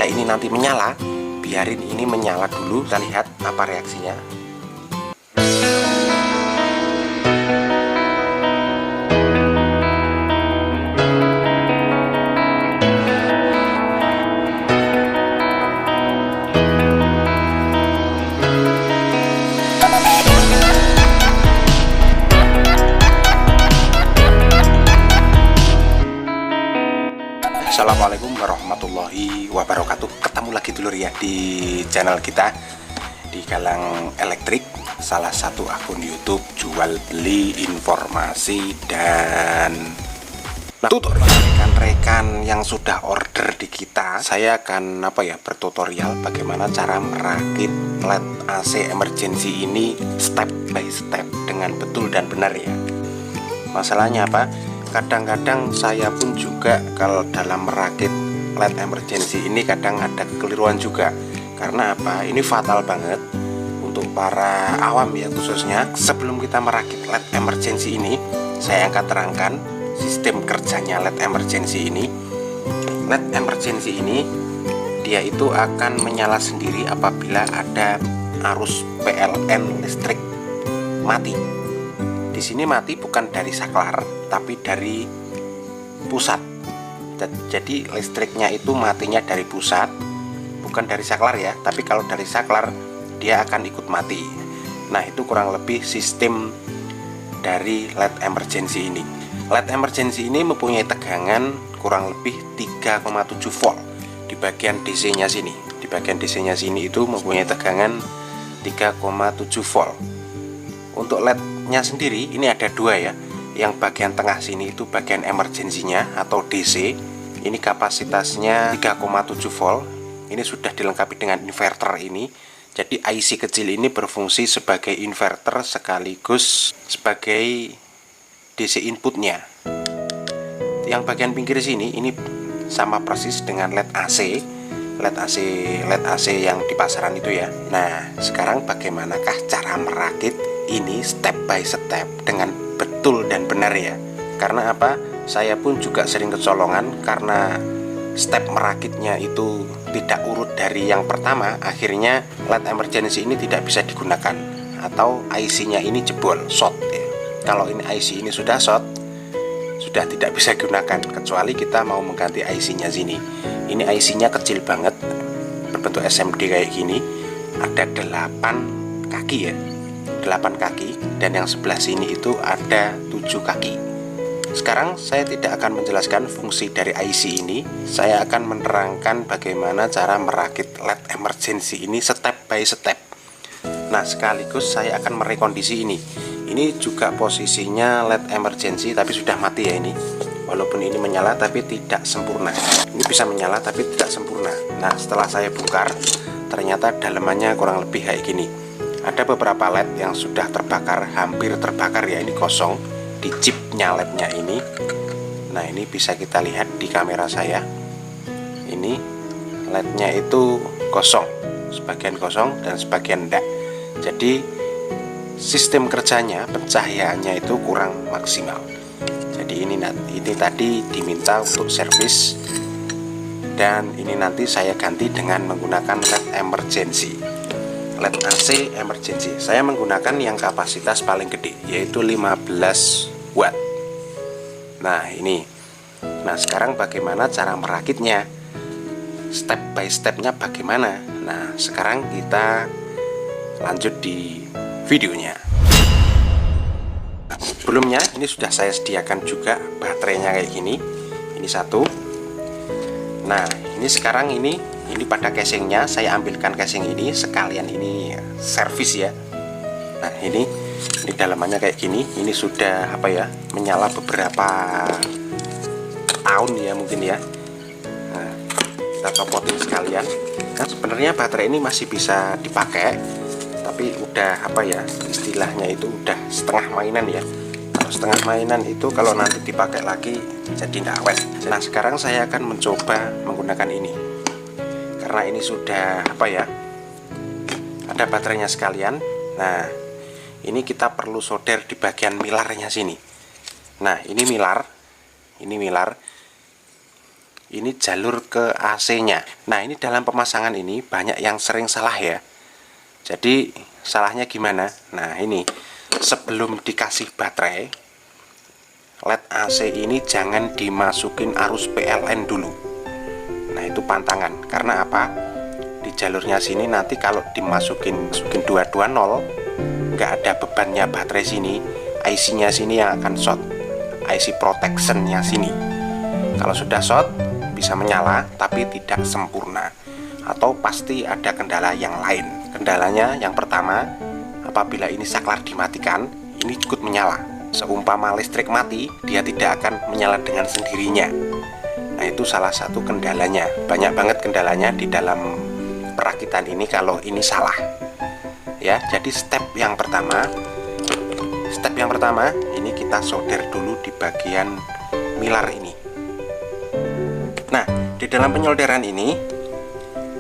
apabila ini nanti menyala, biarin ini menyala dulu, kita lihat apa reaksinya. Assalamualaikum warahmatullahi wabarakatuh. Ketemu lagi dulur ya di channel kita di Galang Elektrik, salah satu akun YouTube jual beli informasi dan tutorial. Rekan-rekan yang sudah order di kita, saya akan bertutorial bagaimana cara merakit LED AC emergency ini step by step dengan betul dan benar ya. Masalahnya apa? Kadang-kadang saya pun juga kalau dalam merakit LED emergency ini kadang ada kekeliruan juga. Karena apa? Ini fatal banget untuk para awam ya khususnya. Sebelum kita merakit LED emergency ini, saya akan terangkan sistem kerjanya LED emergency ini. LED emergency ini dia itu akan menyala sendiri apabila ada arus PLN listrik mati. Di sini mati bukan dari saklar, tapi dari pusat. Jadi listriknya itu matinya dari pusat, bukan dari saklar ya. Tapi kalau dari saklar dia akan ikut mati. Nah, itu kurang lebih sistem dari LED emergency ini. LED emergency ini mempunyai tegangan kurang lebih 3,7 volt di bagian DC-nya sini. Di bagian DC-nya sini itu mempunyai tegangan 3,7 volt. Untuk LED-nya sendiri ini ada dua ya. Yang bagian tengah sini itu bagian emergensinya atau DC. Ini kapasitasnya 3,7 volt. Ini sudah dilengkapi dengan inverter ini. Jadi IC kecil ini berfungsi sebagai inverter sekaligus sebagai DC inputnya. Yang bagian pinggir sini ini sama persis dengan LED AC. LED AC yang di pasaran itu ya. Nah, sekarang bagaimanakah cara merakit ini step by step dengan betul dan benar ya. Karena apa? Saya pun juga sering kecolongan karena step merakitnya itu tidak urut dari yang pertama. Akhirnya LED emergency ini tidak bisa digunakan atau IC-nya ini jebol, short ya. Kalau ini IC ini sudah short, sudah tidak bisa digunakan kecuali kita mau mengganti IC-nya sini. Ini IC-nya kecil banget, berbentuk SMD kayak gini. Ada 8 kaki ya. 8 kaki, dan yang sebelah sini itu ada 7 kaki. Sekarang saya tidak akan menjelaskan fungsi dari IC ini. Saya akan menerangkan bagaimana cara merakit LED emergency ini step by step. Nah, sekaligus saya akan merekondisi ini. Ini juga posisinya LED emergency tapi sudah mati ya ini. Walaupun ini menyala tapi tidak sempurna. Ini bisa menyala tapi tidak sempurna. Nah, setelah saya bongkar, ternyata dalemannya kurang lebih kayak gini. Ada beberapa LED yang sudah terbakar, hampir terbakar ya, ini kosong di chipnya LED-nya ini. Nah, ini bisa kita lihat di kamera saya. Ini LED-nya itu kosong, sebagian kosong dan sebagian enggak. Jadi sistem kerjanya, pencahayaannya itu kurang maksimal. Jadi ini tadi diminta untuk servis, dan ini nanti saya ganti dengan menggunakan LED emergency. LED AC emergency. Saya menggunakan yang kapasitas paling gede, yaitu 15 watt. Nah, ini. Nah, sekarang bagaimana cara merakitnya? Step by stepnya bagaimana? Nah, sekarang kita lanjut di videonya. Sebelumnya ini sudah saya sediakan juga baterainya kayak gini. Ini satu. Nah, ini sekarang ini pada casingnya saya ambilkan casing ini sekalian ini servis ya. Nah, ini dalamannya kayak gini. Ini sudah menyala beberapa tahun ya mungkin ya. Nah, kita copotin sekalian. Kan sebenarnya baterai ini masih bisa dipakai, tapi udah istilahnya itu udah setengah mainan ya. Kalau setengah mainan itu kalau nanti dipakai lagi jadi nggak awet. Nah, sekarang saya akan mencoba menggunakan ini. Karena ini sudah ada baterainya sekalian. Nah, ini kita perlu solder di bagian milarnya sini. Nah, ini milar ini jalur ke AC-nya. Nah, ini dalam pemasangan ini banyak yang sering salah ya. Jadi salahnya gimana? Nah, ini sebelum dikasih baterai, LED AC ini jangan dimasukin arus PLN dulu. Nah, itu pantangan. Karena apa? Di jalurnya sini nanti kalau dimasukin 220, nggak ada bebannya baterai sini, IC-nya sini yang akan short, IC protection-nya sini. Kalau sudah short bisa menyala tapi tidak sempurna, atau pasti ada kendala yang lain. Kendalanya yang pertama, apabila ini saklar dimatikan, ini ikut menyala. Seumpama listrik mati, dia tidak akan menyala dengan sendirinya. Nah, itu salah satu kendalanya. Banyak banget kendalanya di dalam perakitan ini kalau ini salah. Ya, jadi step yang pertama ini kita solder dulu di bagian milar ini. Nah, di dalam penyolderan ini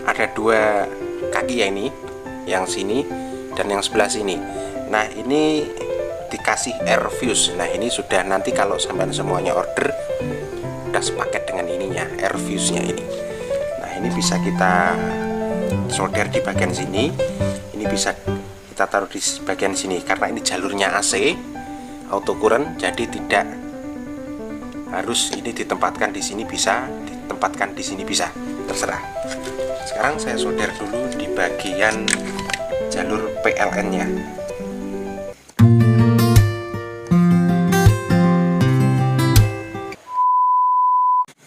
ada dua kaki ya, ini yang sini dan yang sebelah sini. Nah, ini dikasih air fuse. Nah, ini sudah nanti kalau sampai semuanya order udah sepaket dengan ininya, air fuse-nya ini. Nah, ini bisa kita solder di bagian sini. Ini bisa kita taruh di bagian sini karena ini jalurnya AC auto current, jadi tidak harus ini ditempatkan di sini, bisa ditempatkan di sini, bisa, terserah. Sekarang saya solder dulu di bagian jalur PLN-nya.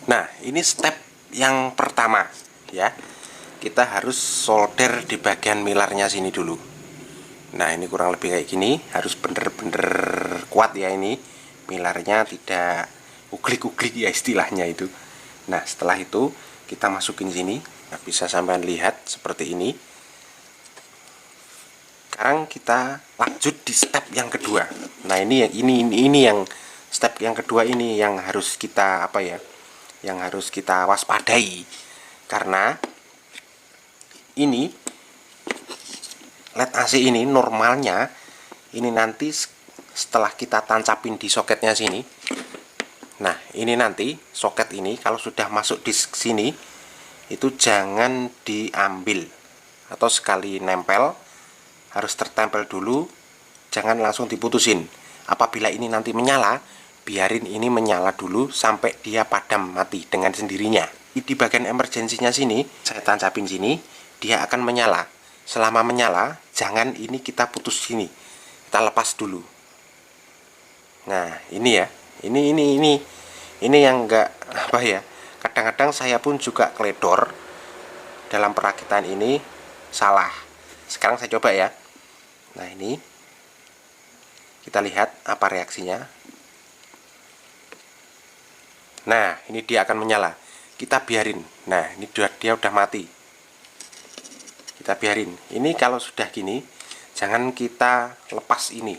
Nah, ini step yang pertama ya. Kita harus solder di bagian milarnya sini dulu. Nah, ini kurang lebih kayak gini, harus bener-bener kuat ya, ini milarnya tidak uglik-uglik ya istilahnya itu. Nah, setelah itu kita masukin sini. Nah, bisa sampean lihat seperti ini. Sekarang kita lanjut di step yang kedua. Nah, ini yang step yang kedua ini yang harus kita yang harus kita waspadai, karena ini LED AC ini normalnya ini nanti setelah kita tancapin di soketnya sini. Nah, ini nanti soket ini kalau sudah masuk di sini itu jangan diambil, atau sekali nempel harus tertempel dulu, jangan langsung diputusin. Apabila ini nanti menyala, biarin ini menyala dulu sampai dia padam mati dengan sendirinya. Di bagian emergensinya sini saya tancapin sini, dia akan menyala. Selama menyala, jangan ini kita putus sini, kita lepas dulu. Nah, ini ya, ini yang enggak kadang-kadang saya pun juga kledor dalam perakitan ini, salah. Sekarang saya coba ya. Nah, ini kita lihat apa reaksinya. Nah, ini dia akan menyala. Kita biarin. Nah, ini dia udah mati. Kita biarin. Ini kalau sudah gini, jangan kita lepas ini.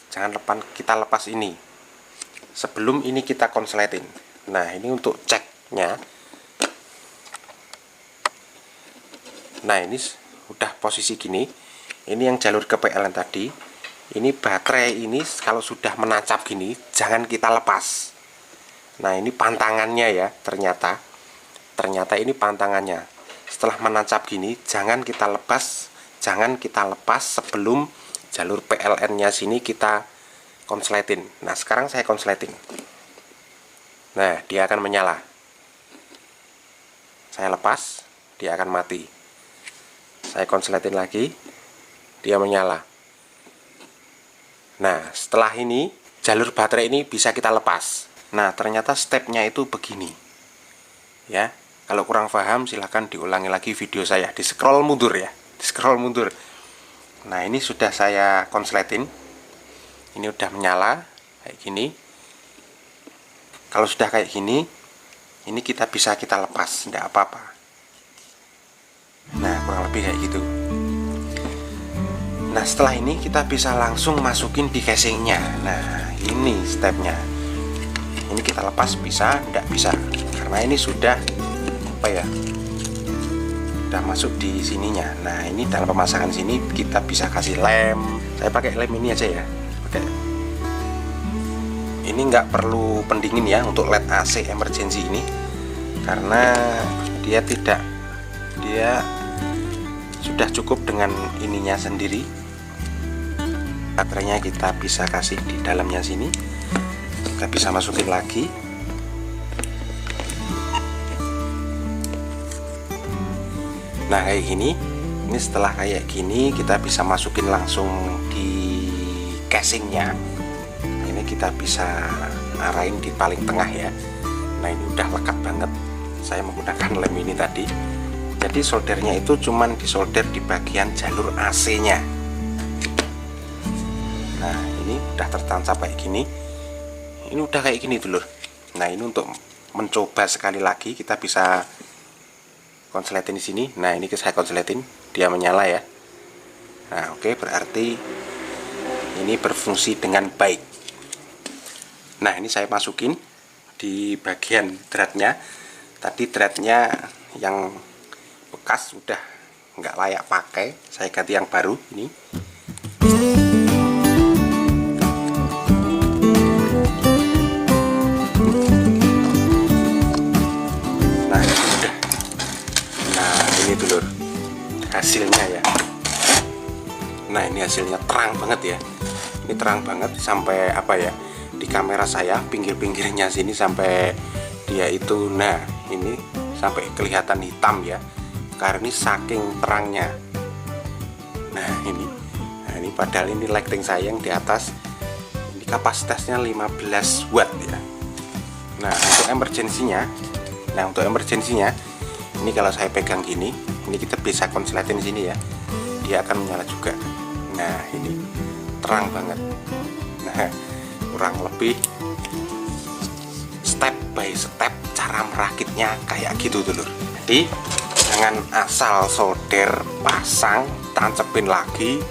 Kita lepas ini. Sebelum ini kita konsletin. Nah, ini untuk ceknya. Nah, ini udah posisi gini. Ini yang jalur ke PLN tadi. Ini baterai ini kalau sudah menancap gini, jangan kita lepas. Nah, ini pantangannya ya, ternyata ini pantangannya. Setelah menancap gini, jangan kita lepas sebelum jalur PLN-nya sini kita konsletin. Nah, sekarang saya konsletin. Nah, dia akan menyala. Saya lepas, dia akan mati. Saya konsletin lagi, dia menyala. Nah, setelah ini jalur baterai ini bisa kita lepas. Nah, ternyata stepnya itu begini ya. Kalau kurang paham silahkan diulangi lagi video saya, di scroll mundur ya, di scroll mundur. Nah, ini sudah saya konsletin, ini udah menyala kayak gini. Kalau sudah kayak gini, ini kita bisa lepas, tidak apa-apa. Nah, kurang lebih kayak gitu. Nah, setelah ini kita bisa langsung masukin di casingnya. Nah, ini stepnya. Ini kita lepas bisa, tidak bisa, karena ini sudah udah masuk di sininya. Nah, ini dalam pemasangan sini kita bisa kasih lem. Saya pakai lem ini aja ya. Ini nggak perlu pendingin ya untuk LED AC emergency ini. karena dia sudah cukup dengan ininya sendiri. Baterainya kita bisa kasih di dalamnya sini, kita bisa masukin lagi. Nah kayak gini. Ini setelah kayak gini kita bisa masukin langsung di casingnya. Ini kita bisa arahin di paling tengah ya. Nah ini udah lekat banget, saya menggunakan lem ini tadi. Jadi soldernya itu cuman disolder di bagian jalur AC nya. Nah ini udah tertancap kayak gini. Ini udah kayak gini dulur. Nah ini untuk mencoba sekali lagi kita bisa konsletin di sini. Nah ini saya konsletin, dia menyala ya. Nah oke, berarti ini berfungsi dengan baik. Nah ini saya masukin di bagian threadnya. Tadi threadnya yang bekas sudah nggak layak pakai, saya ganti yang baru ini. Nah ini udah. Nah ini dulur hasilnya ya. Nah ini hasilnya terang banget ya. Ini terang banget sampai apa ya, di kamera saya pinggir-pinggirnya sini sampai dia itu, nah ini sampai kelihatan hitam ya, karena ini saking terangnya. Nah ini padahal ini lighting saya yang di atas ini kapasitasnya 15 watt ya. Nah untuk emergensinya ini kalau saya pegang gini, ini kita bisa konsletin sini ya, dia akan menyala juga. Nah ini terang banget. Nah kurang lebih step by step cara merakitnya kayak gitu dulur. Jadi jangan asal solder, pasang, tancepin lagi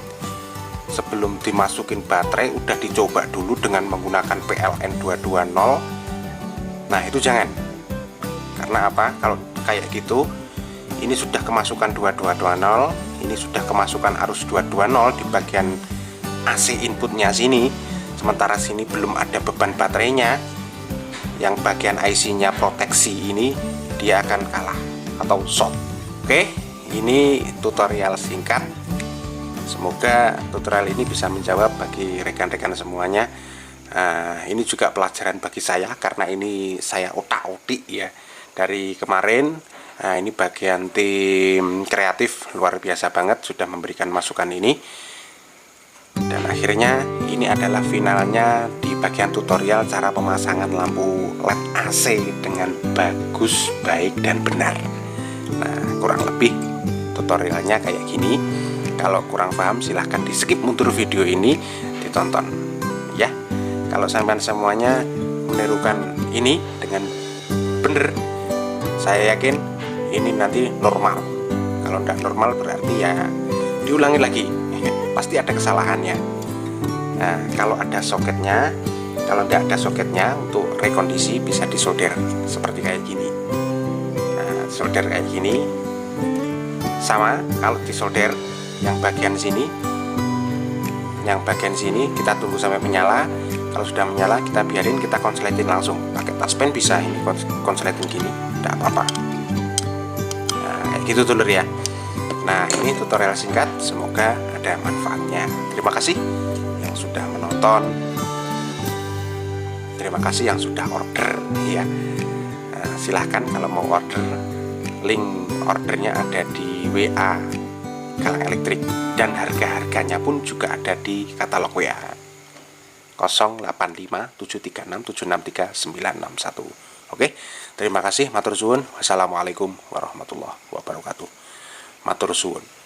sebelum dimasukin baterai udah dicoba dulu dengan menggunakan PLN 220. Nah itu jangan, karena apa, kalau kayak gitu ini sudah kemasukan 2220, ini sudah kemasukan arus 220 di bagian AC inputnya sini, sementara sini belum ada beban baterainya. Yang bagian IC nya proteksi ini dia akan kalah atau short. Oke, ini tutorial singkat, semoga tutorial ini bisa menjawab bagi rekan-rekan semuanya. Ini juga pelajaran bagi saya karena ini saya otak-otik ya dari kemarin. Ini bagian tim kreatif luar biasa banget sudah memberikan masukan ini. Dan akhirnya ini adalah finalnya di bagian tutorial cara pemasangan lampu LED AC dengan bagus, baik, dan benar. Nah kurang lebih tutorialnya kayak gini. Kalau kurang paham silahkan di skip mundur video ini, ditonton ya. Kalau sampai semuanya menirukan ini dengan benar, saya yakin ini nanti normal. Kalau tidak normal berarti ya diulangi lagi, pasti ada kesalahannya. Nah kalau ada soketnya, kalau tidak ada soketnya untuk rekondisi bisa disolder seperti kayak gini. Nah solder kayak gini sama. Kalau disolder yang bagian sini kita tunggu sampai menyala. Kalau sudah menyala kita biarin, kita konsletin langsung pakai touchpen bisa. Ini konsletin gini tidak apa-apa. Nah kayak gitu dulur ya. Nah ini tutorial singkat, semoga ada manfaatnya. Terima kasih yang sudah menonton, terima kasih yang sudah order ya. Silahkan kalau mau order, link ordernya ada di WA Galang Elektrik, dan harga-harganya pun juga ada di katalog WA 085736763961. Oke, terima kasih, matur suwun. Wassalamualaikum warahmatullahi wabarakatuh. Matur suwun.